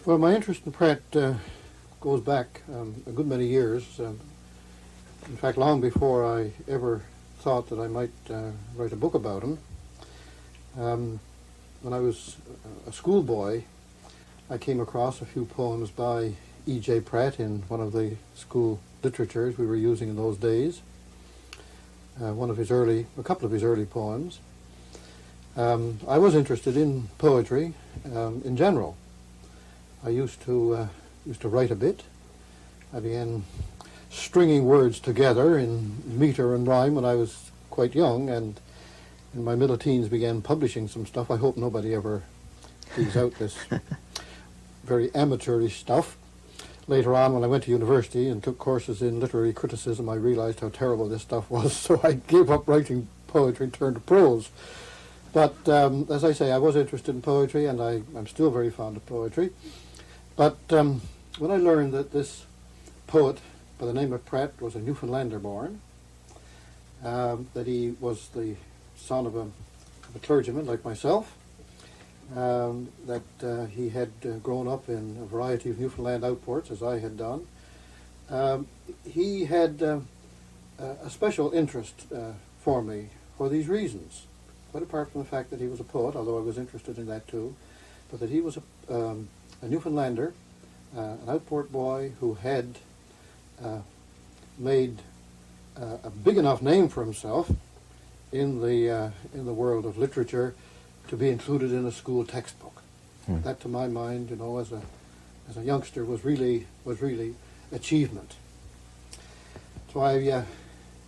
Well, my interest in Pratt goes back a good many years. In fact, long before I ever thought that I might write a book about him. When I was a schoolboy, I came across a few poems by E.J. Pratt in one of the school literatures we were using in those days. A couple of his early poems. I was interested in poetry in general. I used to write a bit. I began stringing words together in meter and rhyme when I was quite young, and in my middle teens began publishing some stuff. I hope nobody ever digs out this very amateurish stuff. Later on, when I went to university and took courses in literary criticism, I realized how terrible this stuff was, so I gave up writing poetry and turned to prose. But as I say, I was interested in poetry, and I'm still very fond of poetry. But when I learned that this poet by the name of Pratt was a Newfoundlander born, that he was the son of a clergyman like myself, that he had grown up in a variety of Newfoundland outports, as I had done. He had a special interest for me for these reasons, quite apart from the fact that he was a poet, although I was interested in that too, but that he was a Newfoundlander, an outport boy who had made a big enough name for himself in the world of literature to be included in a school textbook. That, to my mind, as a youngster, was really achievement. So I.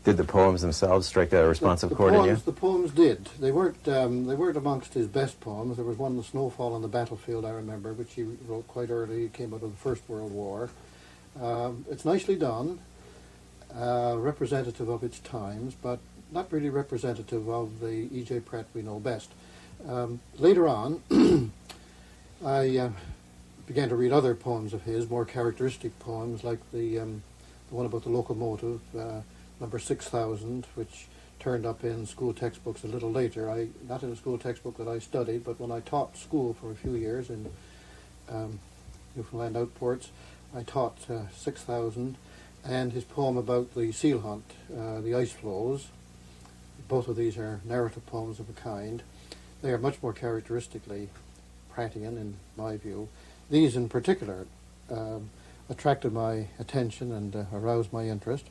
Did the poems themselves strike a responsive chord in you? The poems did. They weren't amongst his best poems. There was one, "The Snowfall on the Battlefield," I remember, which he wrote quite early. It came out of the First World War. It's nicely done, representative of its times, but not really representative of the E.J. Pratt we know best. Later on, I began to read other poems of his, more characteristic poems, like the one about the locomotive, number 6000, which turned up in school textbooks a little later. Not in a school textbook that I studied, but when I taught school for a few years in Newfoundland outports, I taught 6000, and his poem about the seal hunt, the ice floes. Both of these are narrative poems of a kind. They are much more characteristically Prattian, in my view. These in particular attracted my attention and aroused my interest.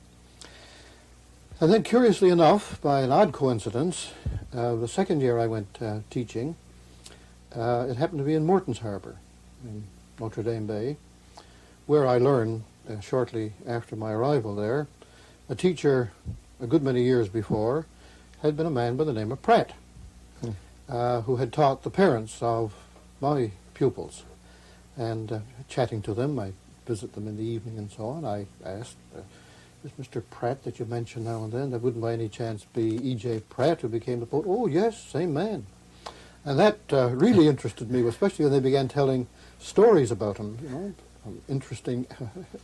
And then, curiously enough, by an odd coincidence, the second year I went teaching, it happened to be in Morton's Harbour, in Notre Dame Bay, where I learned, shortly after my arrival there, a teacher a good many years before had been a man by the name of Pratt, who had taught the parents of my pupils. And chatting to them, I visit them in the evening and so on, I asked, "This Mr. Pratt that you mention now and then, that wouldn't by any chance be E.J. Pratt who became the poet?" "Oh, yes, same man." And that really interested me, especially when they began telling stories about him, interesting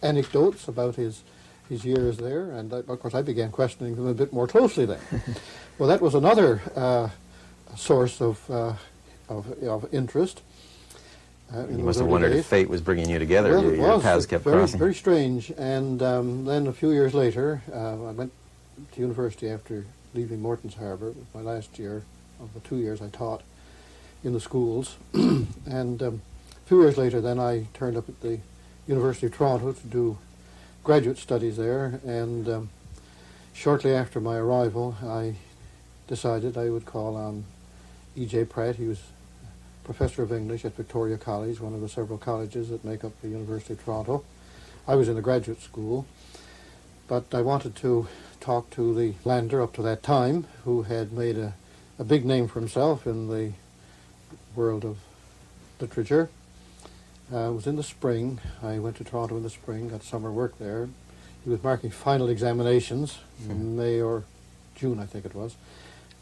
anecdotes about his years there. And of course I began questioning them a bit more closely then. Well, that was another source of interest. You must have wondered if fate was bringing you together. Well, your paths kept crossing. Very strange. And then a few years later, I went to university after leaving Morton's Harbour. It was my last year of the 2 years I taught in the schools. And a few years later, then I turned up at the University of Toronto to do graduate studies there. And shortly after my arrival, I decided I would call on E.J. Pratt. He was professor of English at Victoria College, one of the several colleges that make up the University of Toronto. I was in the graduate school, but I wanted to talk to the lander up to that time, who had made a big name for himself in the world of literature. It was in the spring. I went to Toronto in the spring, got summer work there. He was marking final examinations in May or June, I think it was.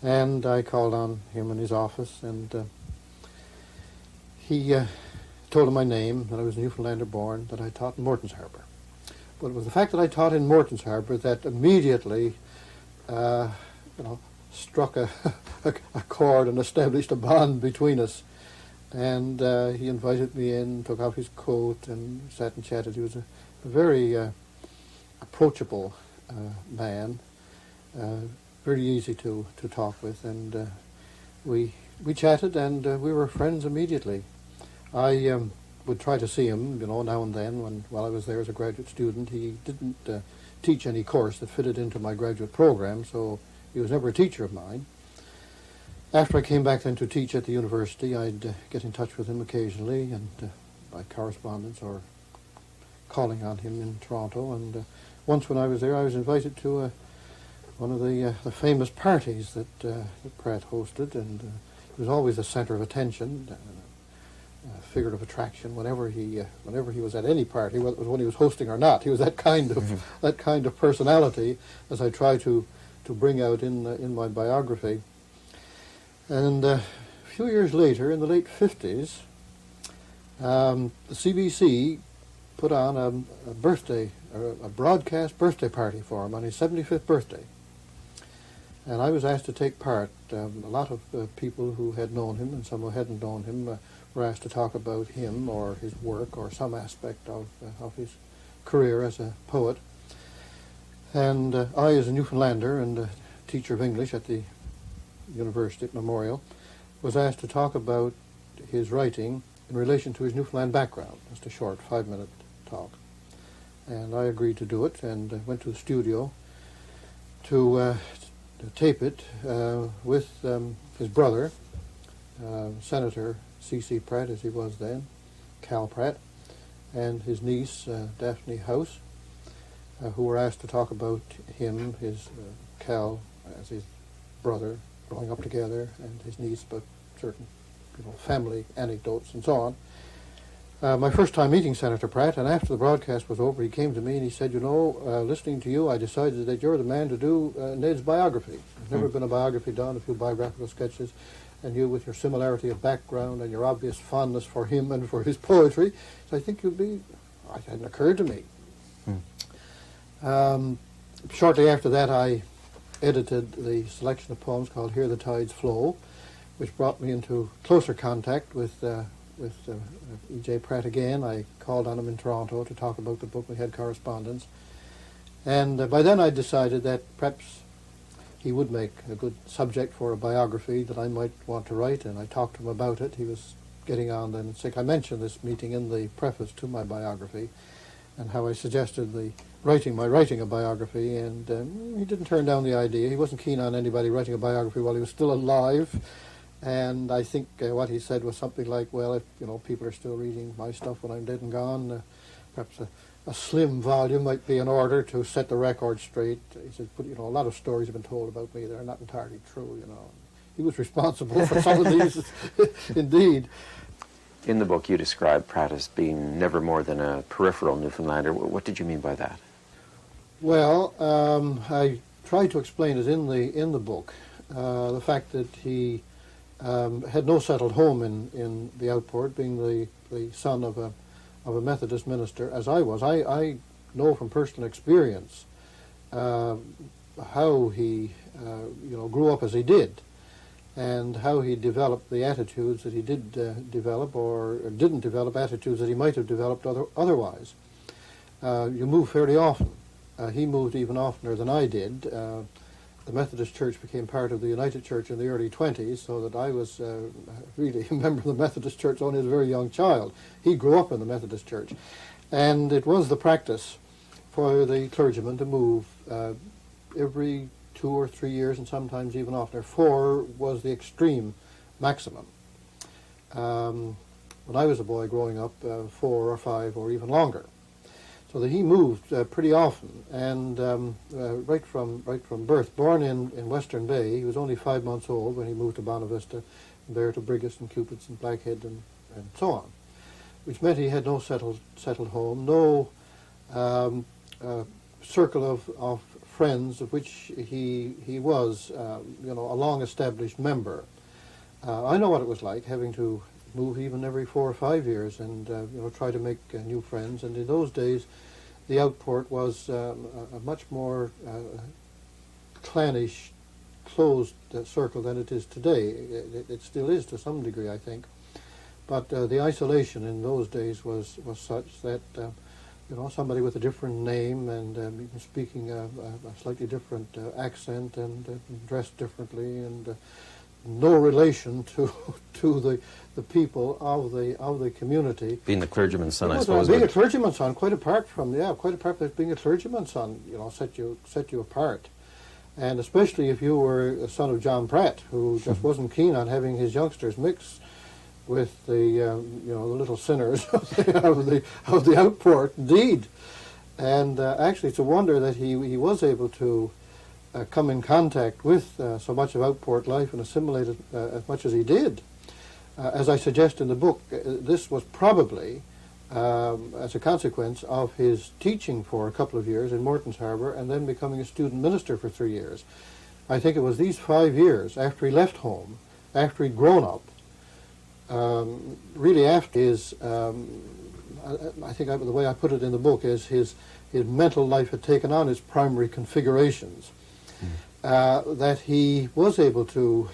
And I called on him in his office, and he told him my name, that I was a Newfoundlander born, that I taught in Morton's Harbour. But it was the fact that I taught in Morton's Harbour that immediately struck a chord and established a bond between us. And he invited me in, took off his coat, and sat and chatted. He was a very approachable man, very easy to talk with, and we chatted, and we were friends immediately. I would try to see him, now and then while I was there as a graduate student. He didn't teach any course that fitted into my graduate program, so he was never a teacher of mine. After I came back then to teach at the university, I'd get in touch with him occasionally, and by correspondence or calling on him in Toronto. And once when I was there, I was invited to one of the famous parties that Pratt hosted, and he was always the center of attention, figure of attraction. Whenever he was at any party, whether it was when he was hosting or not, he was that kind of personality, as I try to bring out in my biography. And a few years later, in the late 50s, the CBC put on a broadcast birthday party for him on his 75th birthday. And I was asked to take part. A lot of people who had known him and some who hadn't known him were asked to talk about him or his work or some aspect of his career as a poet. And I, as a Newfoundlander and a teacher of English at the University at Memorial, was asked to talk about his writing in relation to his Newfoundland background, just a short 5-minute talk. And I agreed to do it, and went to the studio to tape it with his brother, Senator C.C. Pratt, as he was then, Cal Pratt, and his niece, Daphne House, who were asked to talk about him, his Cal as his brother, growing up together, and his niece, but certain family anecdotes and so on. My first time meeting Senator Pratt, and after the broadcast was over, he came to me and he said, listening to you, I decided that you're the man to do Ned's biography. There's never been a biography done, a few biographical sketches, and you, with your similarity of background and your obvious fondness for him and for his poetry, so I think you'd be, it hadn't occurred to me. Shortly after that, I edited the selection of poems called Here the Tides Flow, which brought me into closer contact with E.J. Pratt again. I called on him in Toronto to talk about the book. We had correspondence. And by then I decided that perhaps he would make a good subject for a biography that I might want to write, and I talked to him about it. He was getting on then sick. I mentioned this meeting in the preface to my biography, and how I suggested writing a biography, and he didn't turn down the idea. He wasn't keen on anybody writing a biography while he was still alive, and I think what he said was something like, well, if people are still reading my stuff when I'm dead and gone, perhaps a slim volume might be in order to set the record straight. He said, a lot of stories have been told about me that are not entirely true, He was responsible for some of these, indeed. In the book, you describe Pratt as being never more than a peripheral Newfoundlander. What did you mean by that? Well, I tried to explain it in the book. The fact that he had no settled home in the Outport, being the son of a Methodist minister, as I was. I know from personal experience how he grew up as he did, and how he developed the attitudes that he did develop, or didn't develop attitudes that he might have developed otherwise. You move fairly often. He moved even oftener than I did. The Methodist Church became part of the United Church in the early 20s, so that I was really a member of the Methodist Church only as a very young child. He grew up in the Methodist Church. And it was the practice for the clergyman to move every 2 or 3 years, and sometimes even oftener. 4 was the extreme maximum. When I was a boy growing up, 4 or 5 or even longer. So that he moved pretty often, and right from birth. Born in Western Bay, he was only 5 months old when he moved to Bonavista, and there to Brigus and Cupid's and Blackhead and so on, which meant he had no settled home, no circle of friends of which he was a long-established member. I know what it was like having to move even every 4 or 5 years and try to make new friends. And in those days, the Outport was a much more clannish, closed circle than it is today. It still is to some degree, I think. But the isolation in those days was such that somebody with a different name and even speaking a slightly different accent and dressed differently and no relation to the people of the community. Being the clergyman's son, I suppose. Being a clergyman's son, quite apart from being a clergyman's son, set you apart. And especially if you were a son of John Pratt, who just wasn't keen on having his youngsters mix with the the little sinners of the outport, indeed. And actually, it's a wonder that he was able to come in contact with so much of outport life and assimilate it as much as he did. As I suggest in the book, this was probably as a consequence of his teaching for a couple of years in Morton's Harbour and then becoming a student minister for 3 years. I think it was these 5 years after he left home, after he'd grown up, really after his, I think the way I put it in the book is his mental life had taken on its primary configurations, that he was able to,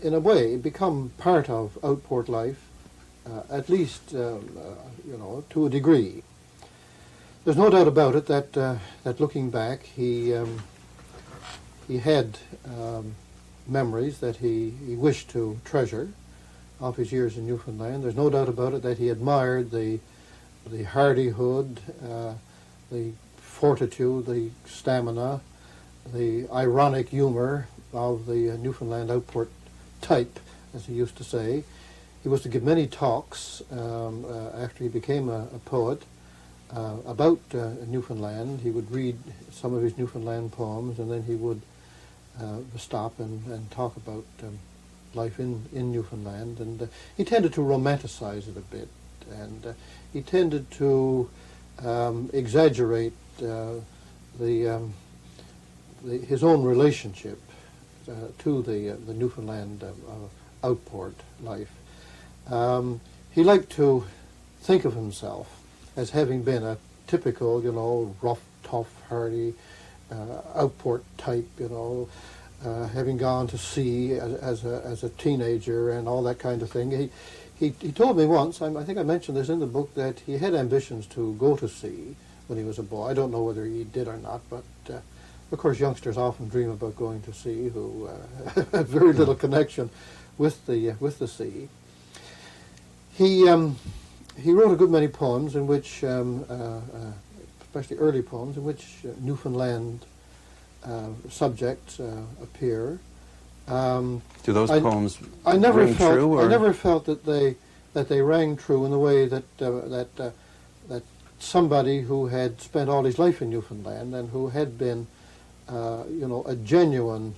in a way, become part of outport life, at least, to a degree. There's no doubt about it that looking back, he had memories that he wished to treasure of his years in Newfoundland. There's no doubt about it that he admired the hardihood, the fortitude, the stamina, the ironic humor of the Newfoundland outport type, as he used to say. He was to give many talks after he became a poet about Newfoundland. He would read some of his Newfoundland poems, and then he would stop and talk about life in Newfoundland. And he tended to romanticize it a bit, and he tended to exaggerate his own relationship to the Newfoundland outport life. He liked to think of himself as having been a typical, rough, tough, hardy outport type, having gone to sea as a teenager and all that kind of thing. He told me once, I think I mentioned this in the book, that he had ambitions to go to sea when he was a boy. I don't know whether he did or not, but of course youngsters often dream about going to sea who have very little connection with the sea. He wrote a good many poems in which, especially early poems, in which Newfoundland subjects appear. Do those poems ring true? Or? I never felt that they rang true in the way that somebody who had spent all his life in Newfoundland and who had been, a genuine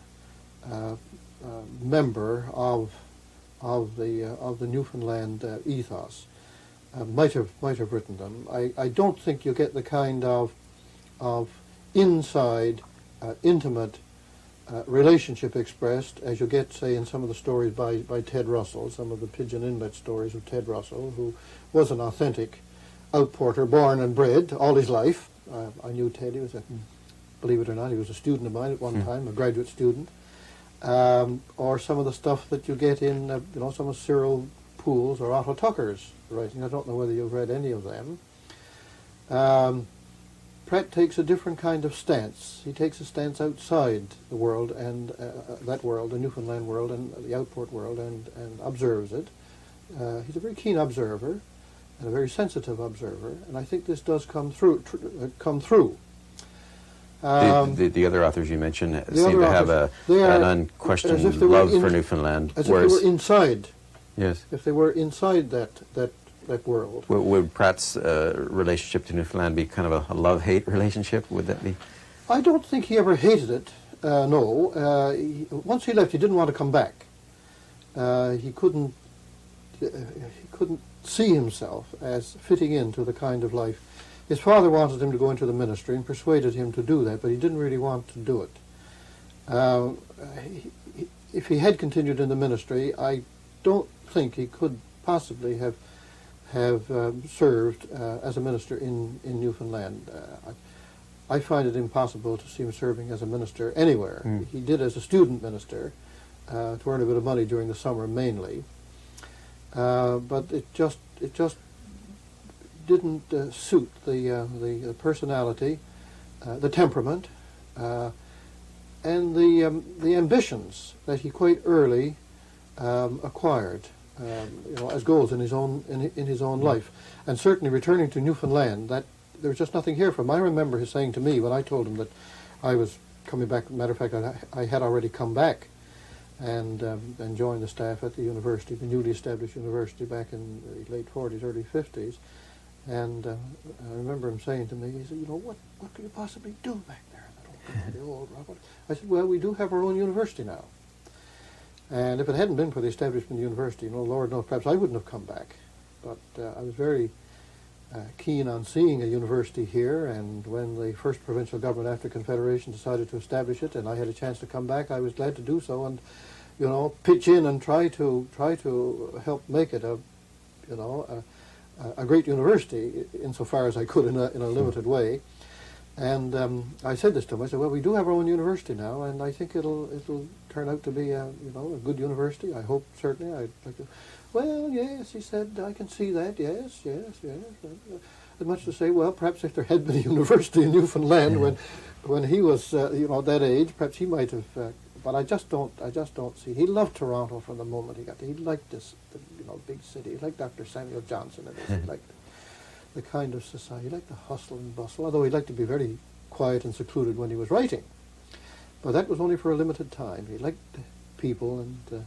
member of the Newfoundland ethos might have written them. I don't think you get the kind of inside, intimate relationship expressed as you get, say, in some of the stories by Ted Russell, some of the Pigeon Inlet stories of Ted Russell, who was an authentic outporter, born and bred all his life. I knew Ted. He was believe it or not, he was a student of mine at one time, a graduate student. Or some of the stuff that you get in, some of Cyril Poole's or Otto Tucker's writing. I don't know whether you've read any of them. Pratt takes a different kind of stance. He takes a stance outside the world and that world, the Newfoundland world and the outport world, and observes it. He's a very keen observer and a very sensitive observer, and I think this does come through. The other authors you mentioned seem to have an unquestioned love for Newfoundland. As if they were inside. Yes. If they were inside that world. Would Pratt's relationship to Newfoundland be kind of a love-hate relationship? Would that be? I don't think he ever hated it. No. Once he left, he didn't want to come back. He couldn't see himself as fitting into the kind of life. His father wanted him to go into the ministry and persuaded him to do that, but he didn't really want to do it. If he had continued in the ministry, I don't think he could possibly have served as a minister in Newfoundland. I find it impossible to see him serving as a minister anywhere. He did as a student minister to earn a bit of money during the summer mainly. but it just didn't suit the personality, the temperament, and the ambitions that he quite early acquired, as goals in his own life. And certainly returning to Newfoundland, that there was just nothing here for him. I remember his saying to me when I told him that I was coming back. Matter of fact, I had already come back and joined the staff at the university, the newly established university, back in the late 40s, early 50s. And I remember him saying to me, he said, what could you possibly do back there in the old Robert? I said, well, we do have our own university now. And if it hadn't been for the establishment of the university, Lord knows, perhaps I wouldn't have come back. But I was very keen on seeing a university here, and when the first provincial government after Confederation decided to establish it, and I had a chance to come back, I was glad to do so, and pitch in and try to help make it a great university insofar as I could in a limited way. And I said this to him. I said, well, we do have our own university now, and I think it'll turn out to be a good university. I hope, certainly. I'd like to. Well, yes, he said, I can see that. Yes. As much to say, well, perhaps if there had been a university in Newfoundland when he was that age, perhaps he might have. But I just don't see. He loved Toronto from the moment he got there. He liked this, big city. He liked Dr. Samuel Johnson. And he liked the kind of society. He liked the hustle and bustle, although he liked to be very quiet and secluded when he was writing. But that was only for a limited time. He liked people and...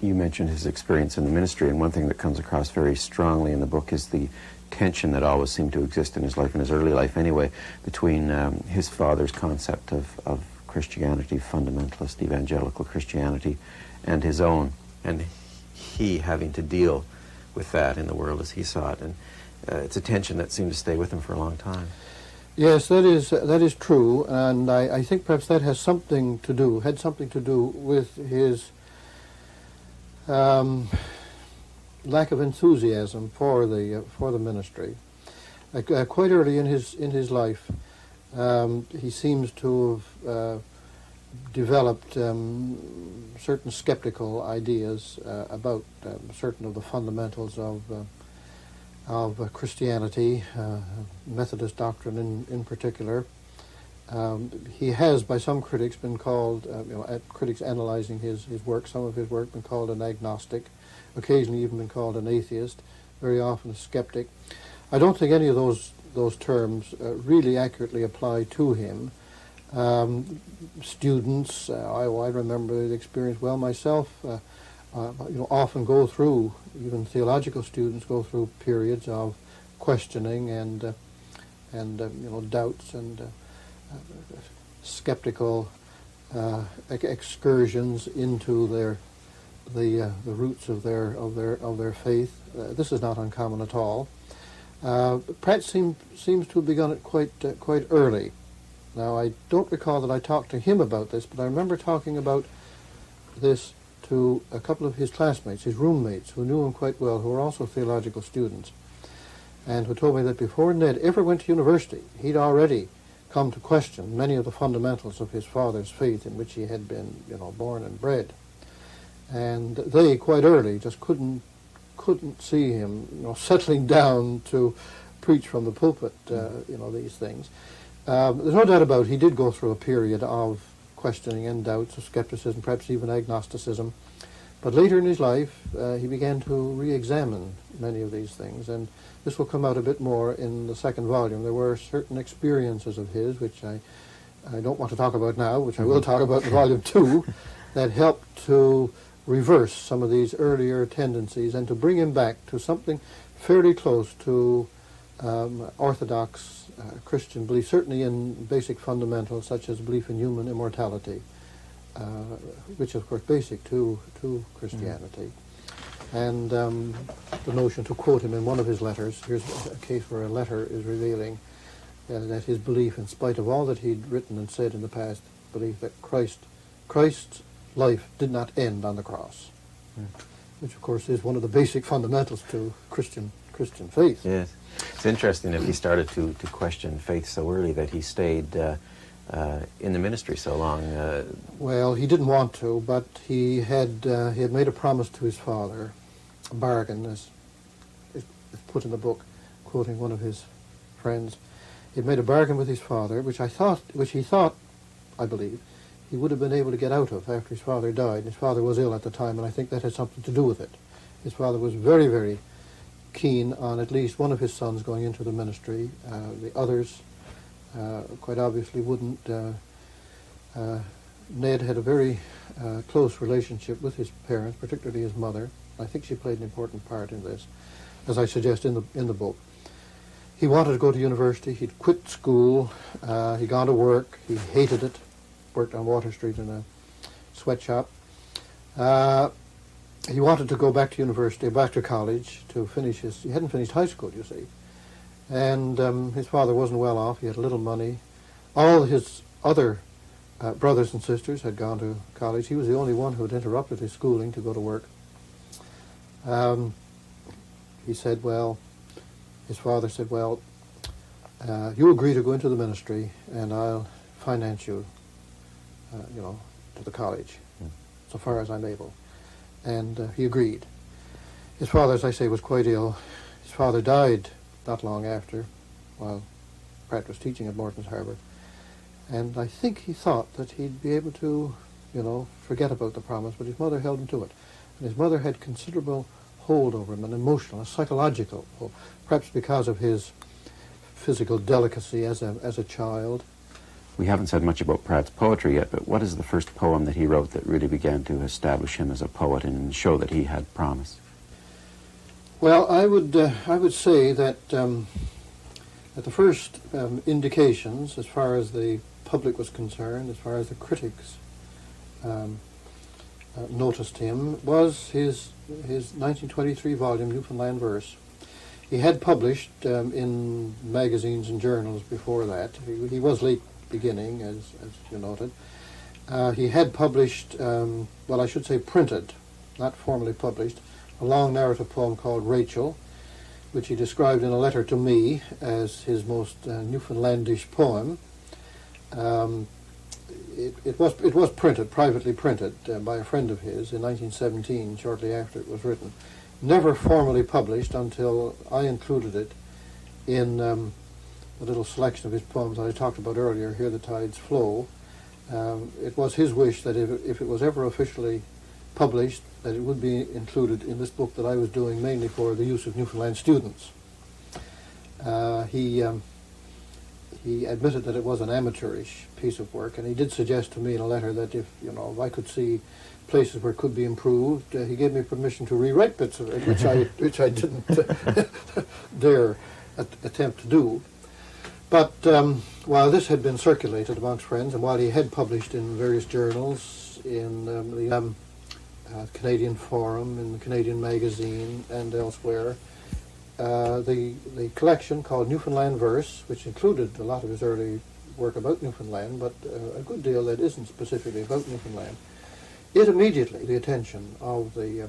You mentioned his experience in the ministry, and one thing that comes across very strongly in the book is the tension that always seemed to exist in his life, in his early life anyway, between his father's concept of Christianity, fundamentalist evangelical Christianity, and his own, and he having to deal with that in the world as he saw it. And it's a tension that seemed to stay with him for a long time. Yes, that is true, and I think perhaps that had something to do with his lack of enthusiasm for the ministry. Quite early in his life, he seems to have developed certain skeptical ideas about certain of the fundamentals of Christianity, Methodist doctrine in particular. He has, by some critics, been called, critics analyzing his work, some of his work, been called an agnostic, occasionally even been called an atheist, very often a skeptic. I don't think any of those terms really accurately apply to him. Students, I remember the experience well myself, often go through, even theological students go through periods of questioning and doubts and skeptical excursions into the roots of their faith. This is not uncommon at all. Pratt seems to have begun it quite early. Now, I don't recall that I talked to him about this, but I remember talking about this to a couple of his classmates, his roommates, who knew him quite well, who were also theological students, and who told me that before Ned ever went to university, he'd already come to question many of the fundamentals of his father's faith in which he had been, born and bred. And they, quite early, just couldn't see him, settling down to preach from the pulpit, these things. There's no doubt about it, he did go through a period of questioning and doubts, of skepticism, perhaps even agnosticism. But later in his life, he began to re-examine many of these things, and this will come out a bit more in the second volume. There were certain experiences of his, which I don't want to talk about now, which I will talk about in Volume 2, that helped to reverse some of these earlier tendencies and to bring him back to something fairly close to orthodox Christian belief, certainly in basic fundamentals such as belief in human immortality, which is, of course, basic to Christianity. And the notion, to quote him in one of his letters, here's a case where a letter is revealing that his belief, in spite of all that he'd written and said in the past, belief that Christ's life did not end on the cross, which, of course, is one of the basic fundamentals to Christian faith. Yes. It's interesting that he started to question faith so early that he stayed in the ministry so long. Well, he didn't want to, but he had made a promise to his father bargain, as is put in the book, quoting one of his friends. He'd made a bargain with his father, which he thought, I believe, he would have been able to get out of after his father died. His father was ill at the time, and I think that had something to do with it. His father was very, very keen on at least one of his sons going into the ministry. The others, quite obviously, wouldn't. Ned had a very close relationship with his parents, particularly his mother. I think she played an important part in this, as I suggest in the book. He wanted to go to university. He'd quit school. He'd gone to work. He hated it. Worked on Water Street in a sweatshop. He wanted to go back to university, back to college, to finish his... He hadn't finished high school, you see. And his father wasn't well off. He had little money. All his other brothers and sisters had gone to college. He was the only one who had interrupted his schooling to go to work. He said, well... His father said, well, you agree to go into the ministry, and I'll finance you, to the college, so far as I'm able. And he agreed. His father, as I say, was quite ill. His father died not long after, while Pratt was teaching at Morton's Harbour. And I think he thought that he'd be able to, forget about the promise, but his mother held him to it. And his mother had considerable hold over him, an emotional, a psychological hold, perhaps because of his physical delicacy as a child. We haven't said much about Pratt's poetry yet, but what is the first poem that he wrote that really began to establish him as a poet and show that he had promise? Well, I would say that the first indications, as far as the public was concerned, as far as the critics noticed him, was his 1923 volume, Newfoundland Verse. He had published in magazines and journals before that. He was late beginning, as you noted. He had published, I should say printed, not formally published, a long narrative poem called Rachel, which he described in a letter to me as his most Newfoundlandish poem. It was printed, privately printed, by a friend of his in 1917, shortly after it was written. Never formally published until I included it in the little selection of his poems that I talked about earlier, Here the Tides Flow. It was his wish that if it was ever officially published, that it would be included in this book that I was doing mainly for the use of Newfoundland students. He admitted that it was an amateurish piece of work, and he did suggest to me in a letter that if I could see places where it could be improved, he gave me permission to rewrite bits of it, which I didn't dare attempt to do. But while this had been circulated amongst friends, and while he had published in various journals, in the Canadian Forum, in the Canadian Magazine, and elsewhere, the collection called Newfoundland Verse, which included a lot of his early work about Newfoundland, but a good deal that isn't specifically about Newfoundland, it immediately the attention of the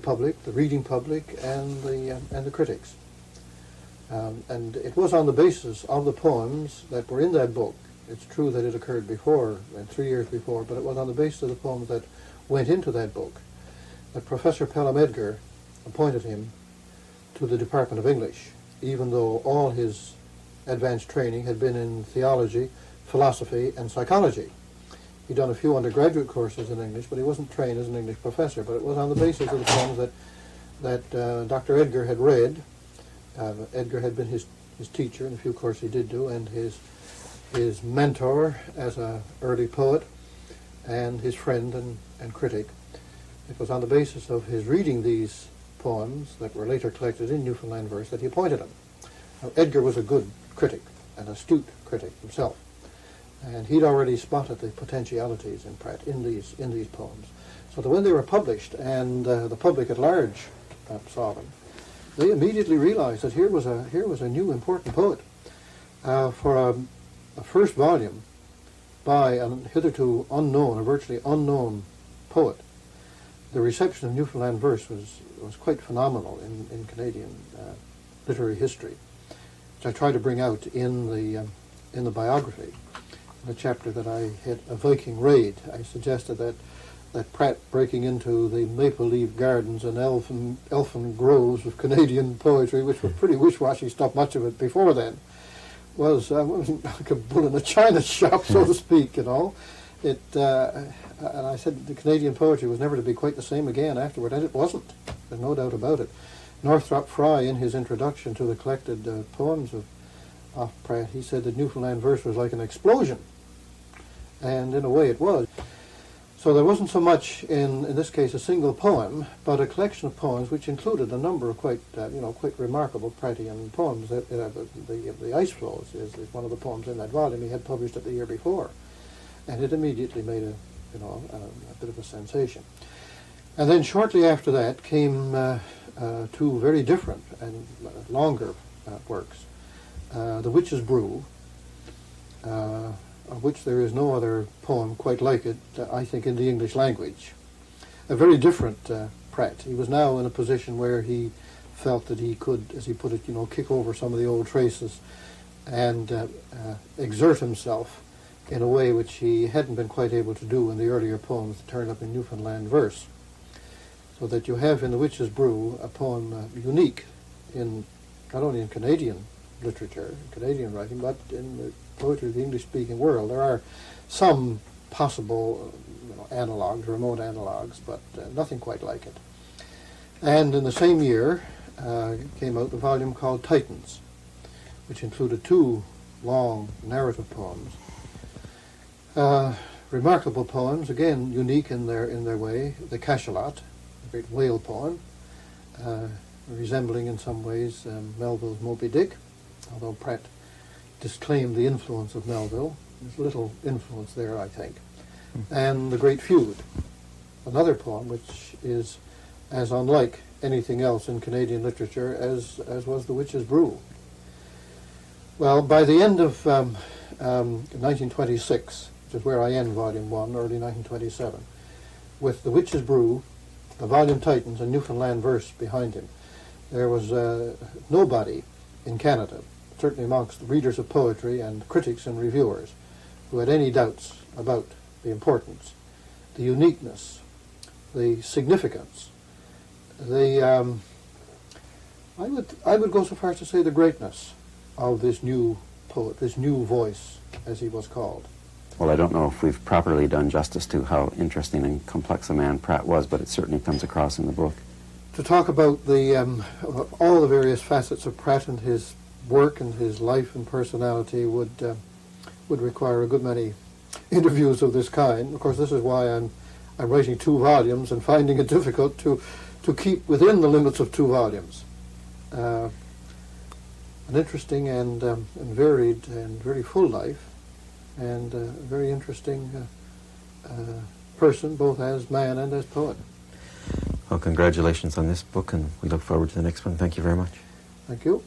public, the reading public, and the critics. And it was on the basis of the poems that were in that book. It's true that it occurred before, 3 years before, but it was on the basis of the poems that went into that book that Professor Pelham Edgar appointed him to the Department of English, even though all his advanced training had been in theology, philosophy, and psychology. He'd done a few undergraduate courses in English, but he wasn't trained as an English professor. But it was on the basis of the poems that Dr. Edgar had read. Edgar had been his teacher in a few courses he did do, and his mentor as an early poet, and his friend and critic. It was on the basis of his reading these poems that were later collected in Newfoundland Verse that he appointed him. Now, Edgar was a good critic, an astute critic himself, and he'd already spotted the potentialities in Pratt in these poems. So that when they were published and the public at large saw them, they immediately realized that here was a new important poet. For a first volume by a hitherto unknown, a virtually unknown poet, the reception of Newfoundland Verse was quite phenomenal in Canadian literary history, which I try to bring out in the biography. In the chapter that I had, A Viking Raid, I suggested that that Pratt breaking into the maple leaf gardens and elfin groves of Canadian poetry, which was pretty wish-washy stuff, much of it before then, was like a bull in a china shop, so to speak, you know. And I said the Canadian poetry was never to be quite the same again afterward, and it wasn't. There's no doubt about it. Northrop Frye, in his introduction to the collected poems of Pratt, he said that Newfoundland verse was like an explosion, and in a way it was. So there wasn't so much in this case a single poem, but a collection of poems which included a number of quite remarkable Prattian poems. The Ice Flows is one of the poems in that volume. He had published it the year before, and it immediately made a bit of a sensation. And then shortly after that came two very different and longer works. The Witch's Brew, of which there is no other poem quite like it, I think, in the English language. A very different Pratt. He was now in a position where he felt that he could, as he put it, kick over some of the old traces and exert himself in a way which he hadn't been quite able to do in the earlier poems that turned up in Newfoundland verse. So that you have in The Witch's Brew a poem unique in not only in Canadian literature, Canadian writing, but in the poetry of the English-speaking world. There are some possible analogues, remote analogues, but nothing quite like it. And in the same year came out the volume called Titans, which included two long narrative poems. Remarkable poems, again unique in their way. The Cachalot, a great whale poem, resembling in some ways Melville's Moby Dick, although Pratt disclaimed the influence of Melville. There's little influence there, I think. And The Great Feud, another poem which is as unlike anything else in Canadian literature as was The Witch's Brew. Well, by the end of 1926, which is where I end Volume 1, early 1927, with The Witch's Brew, the volume Titans, and Newfoundland verse behind him, there was nobody in Canada, certainly amongst the readers of poetry and critics and reviewers, who had any doubts about the importance, the uniqueness, the significance, I would go so far as to say the greatness of this new poet, this new voice, as he was called. Well, I don't know if we've properly done justice to how interesting and complex a man Pratt was, but it certainly comes across in the book. To talk about all the various facets of Pratt and his work and his life and personality would require a good many interviews of this kind. Of course, this is why I'm writing two volumes and finding it difficult to keep within the limits of two volumes. An interesting and varied and very full life, and a very interesting person, both as man and as poet. Well, congratulations on this book, and we look forward to the next one. Thank you very much. Thank you.